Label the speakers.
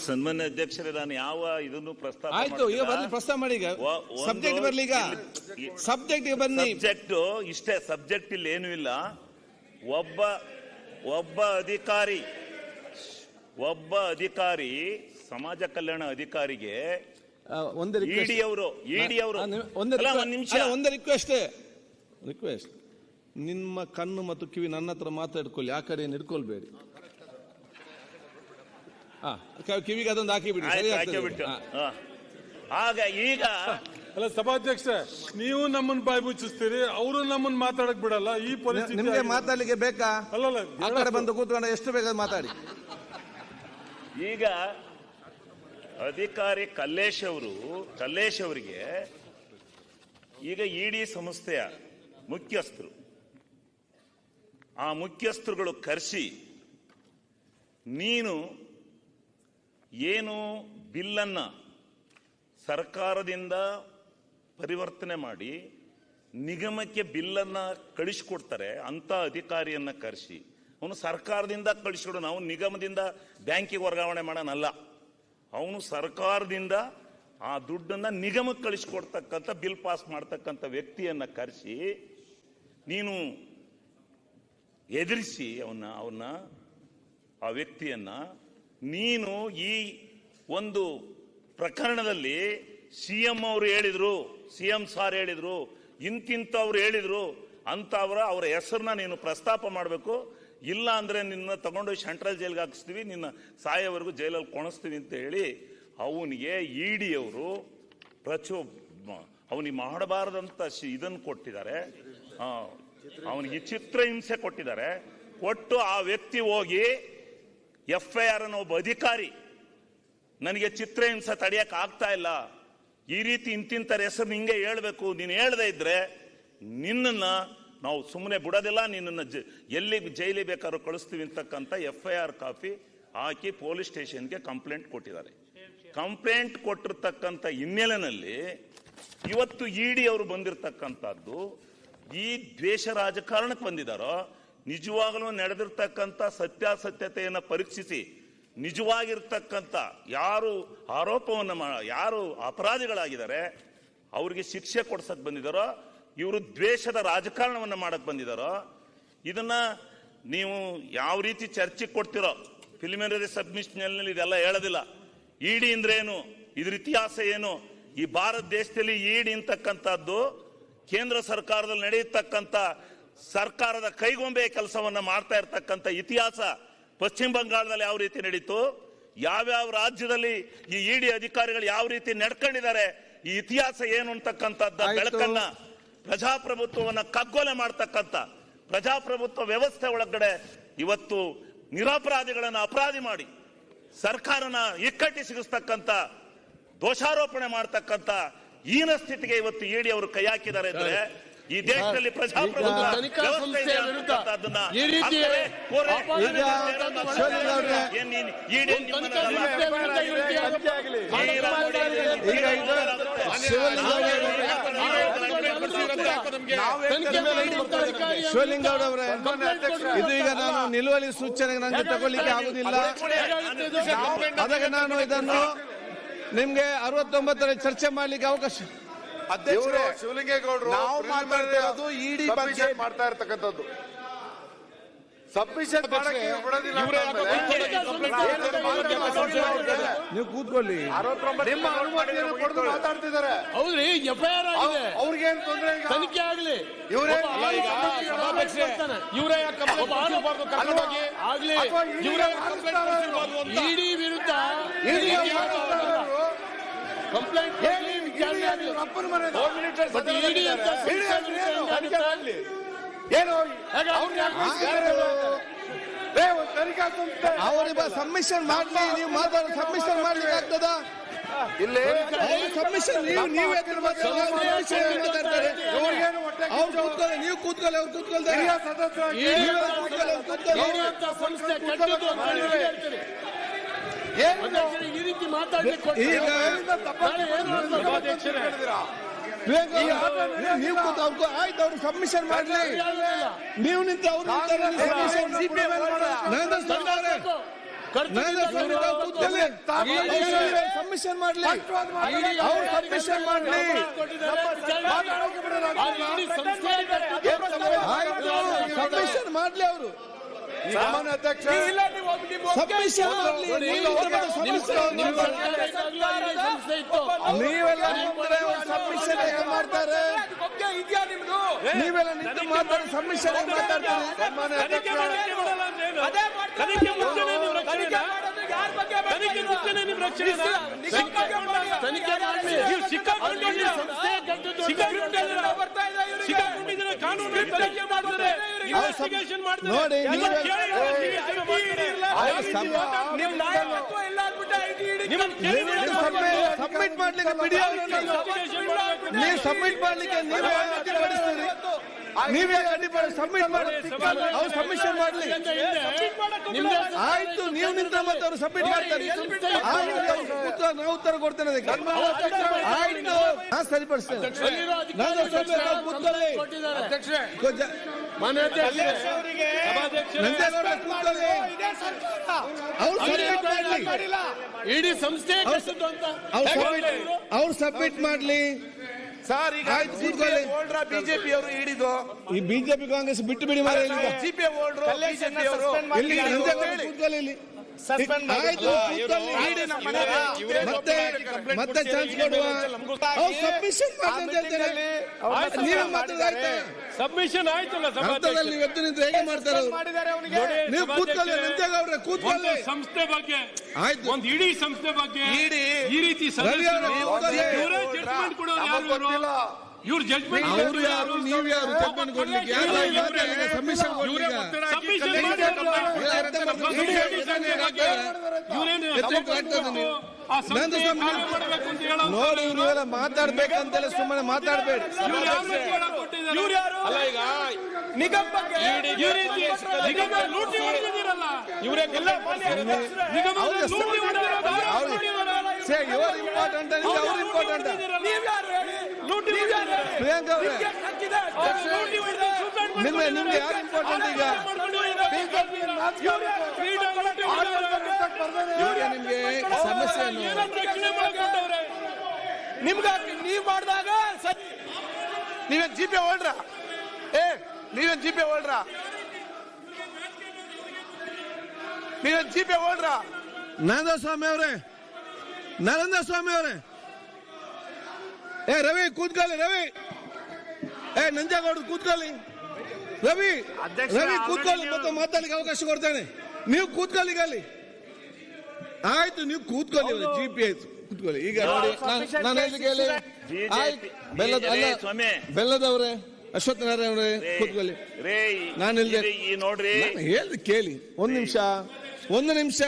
Speaker 1: ಸನ್ಮಾನ್ಯ ಅಧ್ಯಕ್ಷರೇ, ನಾನು ಯಾವ ಇದನ್ನು ಪ್ರಸ್ತಾಪ
Speaker 2: ಆಯ್ತು, ಈಗ ಬರ್ಲಿ, ಪ್ರಸ್ತಾವ ಮಾಡಿ. ಈಗ ಸಬ್ಜೆಕ್ಟ್ ಬರ್ಲಿ, ಈಗ ಸಬ್ಜೆಕ್ಟ್ ಬನ್ನಿ.
Speaker 1: ಸಬ್ಜೆಕ್ಟ್ ಇಷ್ಟೇ, ಸಬ್ಜೆಕ್ಟ್ ಇಲ್ಲಿ ಏನು ಇಲ್ಲ. ಒಬ್ಬ ಅಧಿಕಾರಿ ಸಮಾಜ ಕಲ್ಯಾಣ ಅಧಿಕಾರಿಗೆ ಇಡಿ ಅವರು
Speaker 2: ಒಂದು ರಿಕ್ವೆಸ್ಟ್, ನಿಮ್ಮ ಕಣ್ಣು ಮತ್ತು ಕಿವಿ ನನ್ನ ಹತ್ರ ಮಾತಾಡ್ಕೊಳ್ಳಿ, ಆ ಕಡೆ ಏನು ಇಟ್ಕೊಳ್ಬೇಡಿ. ಕಿವಿಗೆ ಅದೊಂದು ಹಾಕಿಬಿಡಿ.
Speaker 1: ಆಗ ಈಗ
Speaker 3: ಅಲ್ಲ ಸಭಾಧ್ಯಕ್ಷ, ನೀವು ನಮ್ಮನ್ನ ಬಾಯಿ ಮುಚ್ಚಿಸ್ತೀರಿ, ಅವರು ನಮ್ಮನ್ನ ಮಾತಾಡಕ್ ಬಿಡಲ್ಲ. ಈ ಪರಿಸ್ಥಿತಿ
Speaker 2: ನಿಮ್ಗೆ ಮಾತಾಡ್ಲಿಕ್ಕೆ ಬೇಕಾ?
Speaker 3: ಅಲ್ಲಲ್ಲ,
Speaker 2: ಆ ಕಡೆ ಬಂದು ಕೂತ್ಕೊಂಡು ಎಷ್ಟು ಬೇಕಾದ ಮಾತಾಡಿ.
Speaker 1: ಈಗ ಅಧಿಕಾರಿ ಕಲ್ಲೇಶ್ ಅವರಿಗೆ ಈಗ ಇಡಿ ಸಂಸ್ಥೆಯ ಮುಖ್ಯಸ್ಥರು, ಆ ಮುಖ್ಯಸ್ಥರುಗಳು ಕರೆಸಿ, ನೀನು ಏನು ಬಿಲ್ಲನ್ನ ಸರ್ಕಾರದಿಂದ ಪರಿವರ್ತನೆ ಮಾಡಿ ನಿಗಮಕ್ಕೆ ಬಿಲ್ಲನ್ನ ಕಳಿಸಿಕೊಡ್ತಾರೆ ಅಂತ ಅಧಿಕಾರಿಯನ್ನ ಕರೆಸಿ, ಅವನು ಸರ್ಕಾರದಿಂದ ಕಳಿಸಿಕೊಡು, ನಾವು ನಿಗಮದಿಂದ ಬ್ಯಾಂಕಿಗೆ ವರ್ಗಾವಣೆ ಮಾಡೋಣಲ್ಲ, ಅವನು ಸರ್ಕಾರದಿಂದ ಆ ದುಡ್ಡನ್ನ ನಿಗಮಕ್ಕೆ ಕಳಿಸಿಕೊಡ್ತಕ್ಕಂಥ ಬಿಲ್ ಪಾಸ್ ಮಾಡ್ತಕ್ಕಂಥ ವ್ಯಕ್ತಿಯನ್ನ ಕರೆಸಿ ನೀನು ಎದುರಿಸಿ ಆ ವ್ಯಕ್ತಿಯನ್ನ ನೀನು ಈ ಒಂದು ಪ್ರಕರಣದಲ್ಲಿ ಸಿಎಂ ಅವರು ಹೇಳಿದ್ರು, ಸಿಎಂ ಸಾರ್ ಹೇಳಿದ್ರು, ಇಂತಿಂತವ್ರು ಹೇಳಿದ್ರು ಅಂತ ಅವರ ಹೆಸರನ್ನ ನೀನು ಪ್ರಸ್ತಾಪ ಮಾಡಬೇಕು. ಇಲ್ಲ ಅಂದ್ರೆ ನಿನ್ನ ತಗೊಂಡು ಸೆಂಟ್ರಲ್ ಜೈಲ್ಗೆ ಹಾಕಿಸ್ತೀವಿ, ನಿನ್ನ ಸಾಯೋವರೆಗೂ ಜೈಲಲ್ಲಿ ಕೊಣಿಸ್ತೀವಿ ಅಂತ ಹೇಳಿ ಅವನಿಗೆ ಇಡಿ ಅವರು ಅವನಿಗೆ ಮಾಡಬಾರದಂತ ಇದನ್ನು ಕೊಟ್ಟಿದ್ದಾರೆ, ಅವನಿಗೆ ಚಿತ್ರಹಿಂಸೆ ಕೊಟ್ಟಿದ್ದಾರೆ. ಕೊಟ್ಟು ಆ ವ್ಯಕ್ತಿ ಹೋಗಿ FIR ಅನ್ನು ಒಬ್ಬ ಅಧಿಕಾರಿ, ನನಗೆ ಚಿತ್ರಹಿಂಸೆ ತಡೆಯಕ್ಕೆ ಆಗ್ತಾ ಇಲ್ಲ, ಈ ರೀತಿ ಇಂತಿಂತರ ಹೆಸರು ನಿಂಗೆ ಹೇಳ್ಬೇಕು, ನೀನು ಹೇಳದೇ ಇದ್ರೆ ನಿನ್ನನ್ನ ನಾವು ಸುಮ್ಮನೆ ಬಿಡೋದಿಲ್ಲ, ನಿನ್ನನ್ನು ಎಲ್ಲಿ ಜೈಲಿಗೆ ಬೇಕಾದ್ರೂ ಕಳಿಸ್ತೀವಿ ಅಂತಕ್ಕಂಥ FIR ಕಾಪಿ ಹಾಕಿ ಪೊಲೀಸ್ ಸ್ಟೇಷನ್ಗೆ ಕಂಪ್ಲೇಂಟ್ ಕೊಟ್ಟಿದ್ದಾರೆ. ಕಂಪ್ಲೇಂಟ್ ಕೊಟ್ಟಿರ್ತಕ್ಕಂಥ ಹಿನ್ನೆಲೆಯಲ್ಲಿ ಇವತ್ತು ಇಡಿ ಅವರು ಬಂದಿರತಕ್ಕಂಥದ್ದು ಈ ದ್ವೇಷ ರಾಜಕಾರಣಕ್ಕೆ ಬಂದಿದ್ದಾರೋ, ನಿಜವಾಗಲೂ ನಡೆದಿರ್ತಕ್ಕಂಥ ಸತ್ಯಾಸತ್ಯತೆಯನ್ನು ಪರೀಕ್ಷಿಸಿ ನಿಜವಾಗಿರ್ತಕ್ಕಂಥ ಯಾರು ಆರೋಪವನ್ನು ಯಾರು ಅಪರಾಧಿಗಳಾಗಿದ್ದಾರೆ ಅವ್ರಿಗೆ ಶಿಕ್ಷೆ ಕೊಡ್ಸಕ್ ಬಂದಿದ್ದಾರೋ, ಇವರು ದ್ವೇಷದ ರಾಜಕಾರಣವನ್ನು ಮಾಡಕ್ ಬಂದಿದ್ದಾರೋ, ಇದನ್ನ ನೀವು ಯಾವ ರೀತಿ ಚರ್ಚೆಗೆ ಕೊಡ್ತಿರೋ ಪ್ರಿಲಿಮಿನರಿ ಸಬ್ಮಿಷನ್ ಇದೆಲ್ಲ ಹೇಳೋದಿಲ್ಲ. ಇಡಿ ಅಂದ್ರೆ ಏನು, ಇದ್ರ ಇತಿಹಾಸ ಏನು, ಈ ಭಾರತ ದೇಶದಲ್ಲಿ ಇಡಿ ಅಂತಕ್ಕಂಥದ್ದು ಕೇಂದ್ರ ಸರ್ಕಾರದಲ್ಲಿ ನಡೆಯತಕ್ಕಂಥ ಸರ್ಕಾರದ ಕೈಗೊಂಬೆ ಕೆಲಸವನ್ನ ಮಾಡ್ತಾ ಇರ್ತಕ್ಕಂಥ ಇತಿಹಾಸ ಪಶ್ಚಿಮ ಬಂಗಾಳದಲ್ಲಿ ಯಾವ ರೀತಿ ನಡೀತು, ಯಾವ್ಯಾವ ರಾಜ್ಯದಲ್ಲಿ ಈ ಇಡಿ ಅಧಿಕಾರಿಗಳು ಯಾವ ರೀತಿ ನಡ್ಕೊಂಡಿದ್ದಾರೆ, ಈ ಇತಿಹಾಸ ಏನು ಅಂತಕ್ಕಂಥದ್ದ ಬೆಳಕನ್ನ, ಪ್ರಜಾಪ್ರಭುತ್ವವನ್ನ ಕಗ್ಗೊಲೆ ಮಾಡ್ತಕ್ಕಂಥ ಪ್ರಜಾಪ್ರಭುತ್ವ ವ್ಯವಸ್ಥೆ ಒಳಗಡೆ ಇವತ್ತು ನಿರಪರಾಧಿಗಳನ್ನ ಅಪರಾಧಿ ಮಾಡಿ ಸರ್ಕಾರನ ಇಕ್ಕಟ್ಟಿ ಸಿಗಿಸ್ತಕ್ಕಂಥ ದೋಷಾರೋಪಣೆ ಮಾಡ್ತಕ್ಕಂಥ ಹೀನ ಸ್ಥಿತಿಗೆ ಇವತ್ತು ಇಡಿ ಅವರು ಕೈ ಹಾಕಿದ್ದಾರೆ ಅಂದ್ರೆ ಈ ದೇಶದಲ್ಲಿ ಪ್ರಜಾಪ್ರಭುತ್ವ
Speaker 2: ಶಿವಲಿಂಗೌಡ ಅವರೇ, ಇದು ಈಗ ನಾನು ನಿಲುವಳಿ ಸೂಚನೆ ನನಗೆ ತಗೊಳ್ಳಿಕ್ಕೆ ಆಗುದಿಲ್ಲ. ಅದಕ್ಕೆ ನಾನು ಇದನ್ನು ನಿಮ್ಗೆ 69ರಲ್ಲಿ ಚರ್ಚೆ ಮಾಡ್ಲಿಕ್ಕೆ ಅವಕಾಶ.
Speaker 4: ಅಧ್ಯಕ್ಷರು ಶಿವಲಿಂಗೇಗೌಡರು ನಾವು ಮಾತಾಡ್ತಿರೋದು ಇಡಿ ಬಗ್ಗೆ ಮಾಡ್ತಾ ಇರ್ತಕ್ಕಂಥದ್ದು. ಸಬ್ಮಿಷನ್
Speaker 2: ನೀವು ಕೂತ್ಕೊಳ್ಳಿ,
Speaker 4: ನಿಮ್ಮ ಅನುಮತಿಯನ್ನು ಪಡೆದು ಮಾತಾಡ್ತಿದ್ದಾರೆ.
Speaker 3: ಹೌದ್ರಿ, FIR ಆಗಿದೆ,
Speaker 4: ಅವ್ರಿಗೇನು ತೊಂದರೆ,
Speaker 3: ತನಿಖೆ ಆಗಲಿ,
Speaker 4: ಇವರೇ
Speaker 3: ಇಡಿ ವಿರುದ್ಧ ಕಂಪ್ಲೇಂಟ್
Speaker 2: ಅವರಿಗೆ ಸಬ್ಮಿಷನ್ ಮಾಡ್ಲಿ, ನೀವು ಮಾತಾಡ ಸಬ್ಮಿಷನ್ ಮಾಡ್ಲಿಕ್ಕೆ ಆಗ್ತದ?
Speaker 4: ಇಲ್ಲಿ
Speaker 2: ಸಬ್ಮಿಷನ್ ನೀವೇ ಮಾತಾಡ್ತಾರೆ. ಅವ್ರು ಕೂತ್ಕೊಳ್ಳಿ, ನೀವು ಕೂತ್ಕೊಳ್ಳಿ, ಅವ್ರು ಕೂತ್ಕೊಳ್ತಾರೆ.
Speaker 3: ಈ ರೀತಿ ಮಾತಾಡ್ಲಿಕ್ಕೆ
Speaker 2: ನೀವು ಆಯ್ತು, ಅವ್ರು ಸಬ್ಮಿಷನ್ ಮಾಡ್ಲಿ, ನೀವು ನಿಂತು ಅವ್ರು ಸಬ್ಮಿಷನ್ ಮಾಡ್ಲಿ, ಅವ್ರು ಸಬ್ಮಿಷನ್ ಮಾಡ್ಲಿ. ಸಬ್ಮಿಷನ್ ಮಾಡ್ಲಿ ಅವರು.
Speaker 4: ಸಾಮಾನ್ಯ ಅಧ್ಯಕ್ಷ
Speaker 2: ಸಬ್ಮಿಷನ್ ಮಾಡ್ಲಿ. ನೀವೆಲ್ಲ ನಿಂತ್ರೆ ಸಬ್ಮಿಷನ್ ಹೇಗೆ ಮಾಡ್ತಾರೆ? ನೀವೆಲ್ಲ ನಿಂತು ಮಾತಾಡಿ ಸಬ್ಮಿಷನ್ ಹೇಗೆ ಮಾತಾಡ್ತಾರೆ?
Speaker 4: ಸಾಮಾನ್ಯ ಅಧ್ಯಕ್ಷ
Speaker 2: ನೋಡಿ, ಸಬ್ಮಿಟ್ ಮಾಡ್ಲಿಕ್ಕೆ ಬಿಡಿ. ನೀವು ಸಬ್ಮಿಟ್ ಮಾಡ್ಲಿಕ್ಕೆ ನೀವೇ ಅಡ್ಡಿಪಡಿಸ್ತೀರಿ. ನೀವೇ ಅಡ್ಡಿಪಡಿಸಿ ಸಬ್ಮಿಟ್ ಮಾಡಿ. ಅವ್ರು ಸಬ್ಮಿಷನ್ ಮಾಡ್ಲಿ. ಆಯ್ತು, ನೀವು ನಿಂತ ಮತ್ತೆ ಅವ್ರು ಸಬ್ಮಿಟ್ ಮಾಡ್ತಾರೆ. ನಾವು ಉತ್ತರ ಕೊಡ್ತೇನೆ ಅದಕ್ಕೆ. ಆಯ್ತು, ನಾನು ಸರಿಪಡಿಸ್ತೇನೆ.
Speaker 3: ಇಡೀ ಸಂಸ್ಥೆ
Speaker 2: ಅವ್ರು ಸಬ್ಮಿಟ್ ಮಾಡ್ಲಿ.
Speaker 4: ಸರ್, ಈಗ ಬಿಜೆಪಿ ಅವರು ಹಿಡಿದು
Speaker 2: ಈ ಬಿಜೆಪಿ ಕಾಂಗ್ರೆಸ್ ಬಿಟ್ಟು ಬಿಡಿ ಮಾರ.
Speaker 4: ಸಿಪಿಎಂ ಹೋಲ್ಡ್ರು ಬಿಜೆಪಿ ಅವರು
Speaker 2: ಮತ್ತೆ ಚಾನ್ಸ್ ಕೊಡುವ. ಸಬ್ಮಿಷನ್
Speaker 3: ಸಬ್ಮಿಷನ್ ಆಯ್ತಲ್ಲ.
Speaker 2: ನೀವು ಎದ್ದು ನಿಂತು ಹೇಗೆ ಮಾಡ್ತಾರೆ? ನೀವು ಕೂತ್ಕೊಳ್ಳಿ, ನಂಜೇಗೌಡ್ರೆ ಕೂತ್ಕೊಳ್ಳಿ.
Speaker 3: ಸಂಸ್ಥೆ ಬಗ್ಗೆ
Speaker 2: ಆಯ್ತು,
Speaker 3: ಒಂದು ಇಡೀ ಸಂಸ್ಥೆ ಬಗ್ಗೆ ಈ ರೀತಿ ಜಡ್ಜ್ಮೆಂಟ್ ಕೊಡೋರು ಯಾರು? ಇವ್ರು ಜಡ್ಜ್ಮೆಂಟ್
Speaker 2: ಅವರು ಯಾರು, ನೀವು ಯಾರು ಜಡ್ಜ್ಮೆಂಟ್ ಕೊಡ್ಲಿಕ್ಕೆ? ಸಬ್ಮಿಷನ್ ನೋಡಿ, ನೀವೆಲ್ಲ ಮಾತಾಡ್ಬೇಕಂತೆಲ್ಲ ಸುಮ್ಮನೆ ಮಾತಾಡ್ಬೇಡಿ. ಇವರು ಇಂಪಾರ್ಟೆಂಟ್, ಅವ್ರು ಇಂಪಾರ್ಟೆಂಟ್. ಪ್ರಿಯಾಂಕಾ ಅವರೇ, ನಿಮ್ಗೆ ಯಾರು ಇಂಪಾರ್ಟೆಂಟ್? ಈಗ ನಿಮ್ಗೆ ಸಮಸ್ಯೆ
Speaker 4: ನೀವ್ ಮಾಡಿದಾಗ ನೀವೇನ್ ಜಿಪೆ ಹೋಲ್ಡ್ರ? ನೀವೇನ್ ಜಿಪೆ ಹೋಲ್ಡ್ರ? ನೀವೇನ್ ಜಿಪೆ ಹೋಲ್ಡ್ರ?
Speaker 2: ನರೇಂದ್ರ ಸ್ವಾಮಿ ಅವರೇ, ರವಿ ಕೂತ್ಕೊಳ್ಳಿ. ರವಿ, ನಂಜೇಗೌಡ ಕೂತ್ಕೊಳ್ಳಿ. ರವಿ ಕೂತ್ಕೊಳ್ಳಿ, ಮತ್ತೆ ಮಾತಾಡ್ಲಿಕ್ಕೆ ಅವಕಾಶ ಕೊಡ್ತೇನೆ. ನೀವು ಕೂತ್ಕೊಳ್ಳಿ ಅಲ್ಲಿ. ಆಯ್ತು, ನೀವು ಕೂತ್ಕೊಳ್ಳಿ. ಜಿಪಿ ಆಯ್ತು, ಕೂತ್ಕೊಳ್ಳಿ. ಈಗ ನೋಡಿ, ನಾನು ಹೇಳಿ ಬೆಲ್ಲದವ್ರೆ, ಅಶ್ವತ್ಥನಾರಾಯಣ ಅವರೇ ಕೂತ್ಕೊಳ್ಳಿ. ನಾನು ಹೇಳ್ದೆ ಕೇಳಿ. ಒಂದು ನಿಮಿಷ.